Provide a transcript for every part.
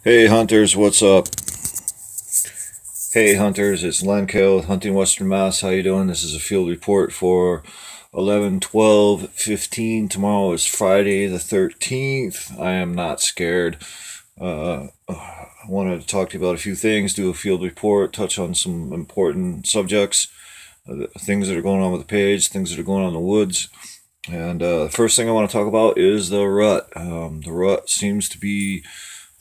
Hey hunters, what's up? Hey hunters, it's Len Kale with Hunting Western Mass. How you doing? This is a field report for 11/12/15. Tomorrow is Friday the 13th. I am not scared. I wanted to talk to you about a few things, do a field report, touch on some important subjects, things that are going on with the page, things that are going on in the woods. And the first thing I want to talk about is the rut. The rut seems to be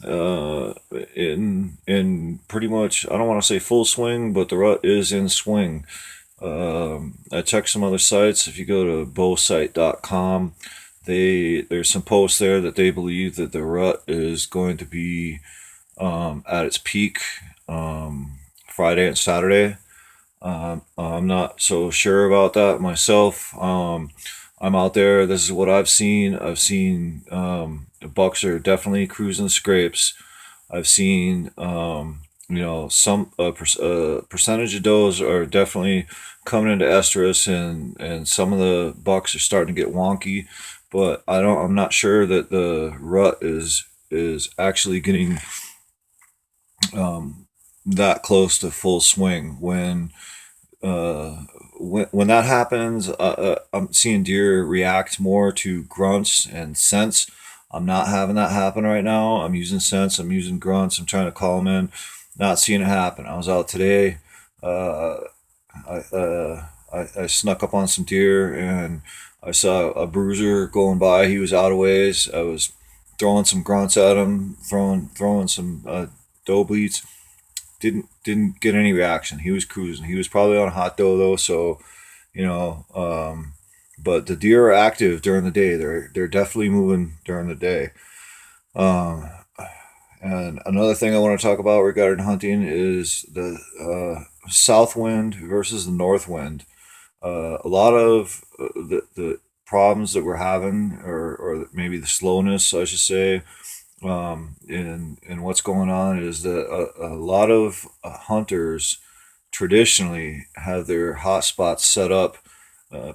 uh, in pretty much, I don't want to say full swing, but the rut is in swing. I checked some other sites. If you go to bowsite.com, there's some posts there that they believe that the rut is going to be at its peak Friday and Saturday. I'm not so sure about that myself. I'm out there. This is what I've seen. I've seen the bucks are definitely cruising scrapes. I've seen some percentage of does are definitely coming into estrus, and some of the bucks are starting to get wonky. But I'm not sure that the rut is actually getting um, that close to full swing uh, when that happens. I'm seeing deer react more to grunts and scents. I'm not having that happen right now. I'm using scents. I'm using grunts. I'm trying to call them in. Not seeing it happen. I was out today. Uh, I snuck up on some deer and I saw a bruiser going by. He was out of ways. I was throwing some grunts at him, throwing some doe bleats. Didn't get any reaction. He was cruising. He was probably on a hot doe though, so you know. But the deer are active during the day. They're definitely moving during the day. Um, and another thing I want to talk about regarding hunting is the south wind versus the north wind. A lot of the problems that we're having, or maybe the slowness, I should say, in what's going on is that a lot of hunters traditionally have their hot spots set up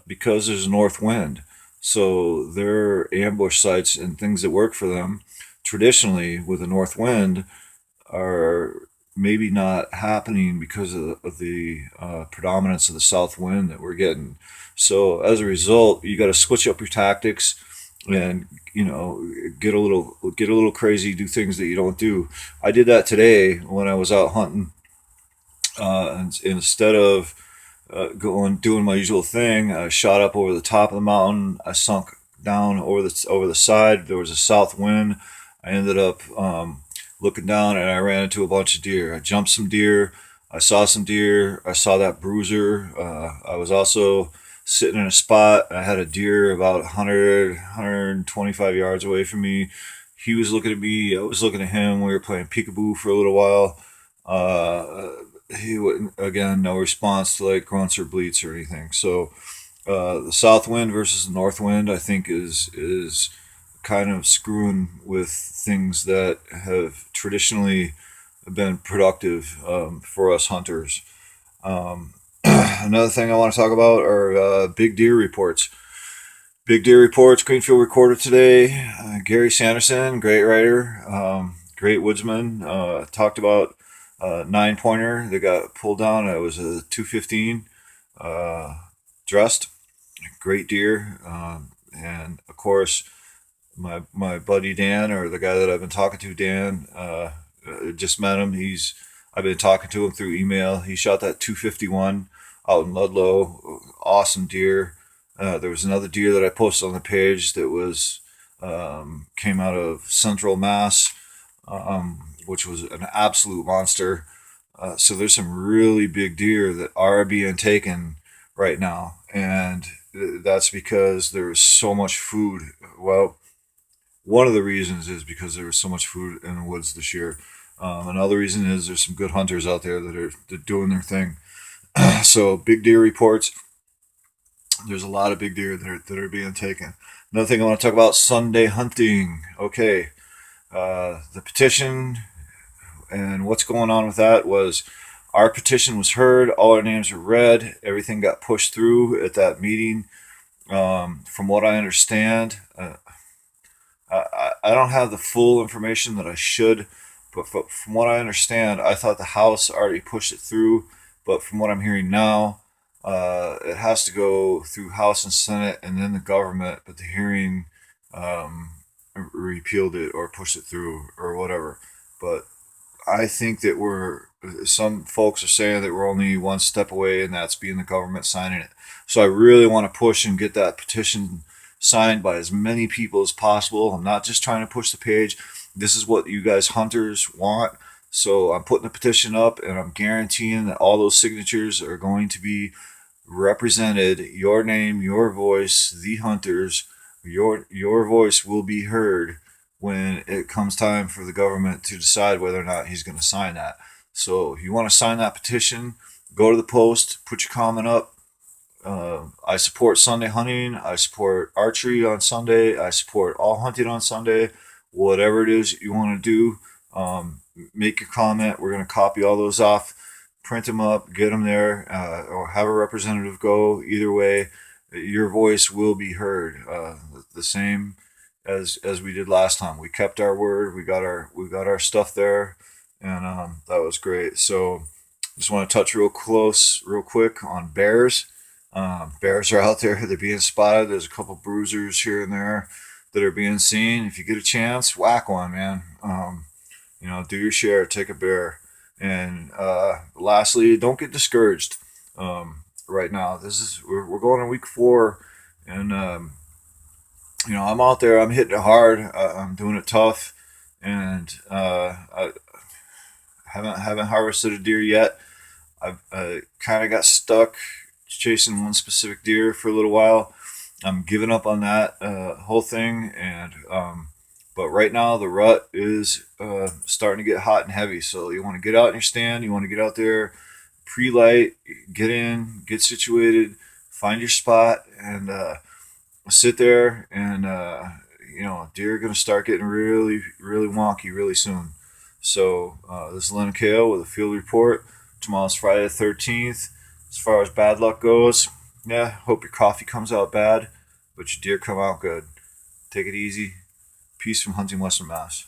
because there's a north wind. So their ambush sites and things that work for them traditionally with a north wind are maybe not happening because of the predominance of the south wind that we're getting. So as a result, you got to switch up your tactics and get a little crazy, do things that you don't do. I did that today when I was out hunting. And instead of going doing my usual thing, I shot up over the top of the mountain. I sunk down over the side. There was a south wind. I ended up looking down and I ran into a bunch of deer. I jumped some deer. I saw some deer. I saw that bruiser. I was also sitting in a spot. I had a deer about 100 yards away from me. He was looking at me. I was looking at him. We were playing peekaboo for a little while. Uh, he wouldn't, again, no response to like grunts or bleats or anything. So the south wind versus the north wind, I think, is kind of screwing with things that have traditionally been productive for us hunters. Another thing I want to talk about are big deer reports. Big deer reports. Greenfield Recorder today. Gary Sanderson, great writer, great woodsman, talked about nine pointer that got pulled down. It was a 215 uh, dressed. Great deer. And of course, my buddy Dan, or the guy that I've been talking to, Dan, just met him. I've been talking to him through email. He shot that 251 out in Ludlow. Awesome deer. There was another deer that I posted on the page that was came out of Central Mass, which was an absolute monster. So there's some really big deer that are being taken right now, and that's because there's so much food. Well, one of the reasons is because there was so much food in the woods this year. Another reason is there's some good hunters out there that are doing their thing. So big deer reports. There's a lot of big deer that are being taken. Another thing I want to talk about: Sunday hunting. Okay, the petition and what's going on with that was our petition was heard. All our names were read. Everything got pushed through at that meeting. From what I understand, I don't have the full information that I should, But from what I understand, I thought the House already pushed it through. But from what I'm hearing now, it has to go through House and Senate and then the government. But the hearing um, repealed it or pushed it through or whatever. But I think that some folks are saying that we're only one step away, and that's being the government signing it. So I really want to push and get that petition signed by as many people as possible. I'm not just trying to push the page. This is what you guys hunters want. So I'm putting the petition up, and I'm guaranteeing that all those signatures are going to be represented. Your name, your voice, the hunters, your voice will be heard when it comes time for the government to decide whether or not he's going to sign that. So if you want to sign that petition, go to the post, put your comment up. I support Sunday hunting. I support archery on Sunday. I support all hunting on Sunday. Whatever it is you want to do, make your comment. We're going to copy all those off, print them up, get them there, or have a representative go. Either way, your voice will be heard. The same as we did last time. We kept our word. We got our stuff there, and that was great. So just want to touch real quick on bears. Bears are out there. They're being spotted. There's a couple bruisers here and there that are being seen. If you get a chance, whack one, man. Do your share. Take a bear. And lastly, don't get discouraged. Right now, we're going on week 4, and I'm out there. I'm hitting it hard. I'm doing it tough, and I haven't harvested a deer yet. I've kind of got stuck chasing one specific deer for a little while. I'm giving up on that whole thing, and but right now the rut is starting to get hot and heavy. So you want to get out in your stand. You want to get out there, pre-light, get in, get situated, find your spot, and sit there. And deer are going to start getting really, really wonky really soon. So this is Len Kale with a field report. Tomorrow's Friday the 13th. As far as bad luck goes, yeah, hope your coffee comes out bad, but your deer come out good. Take it easy. Peace from Hunting Western Mass.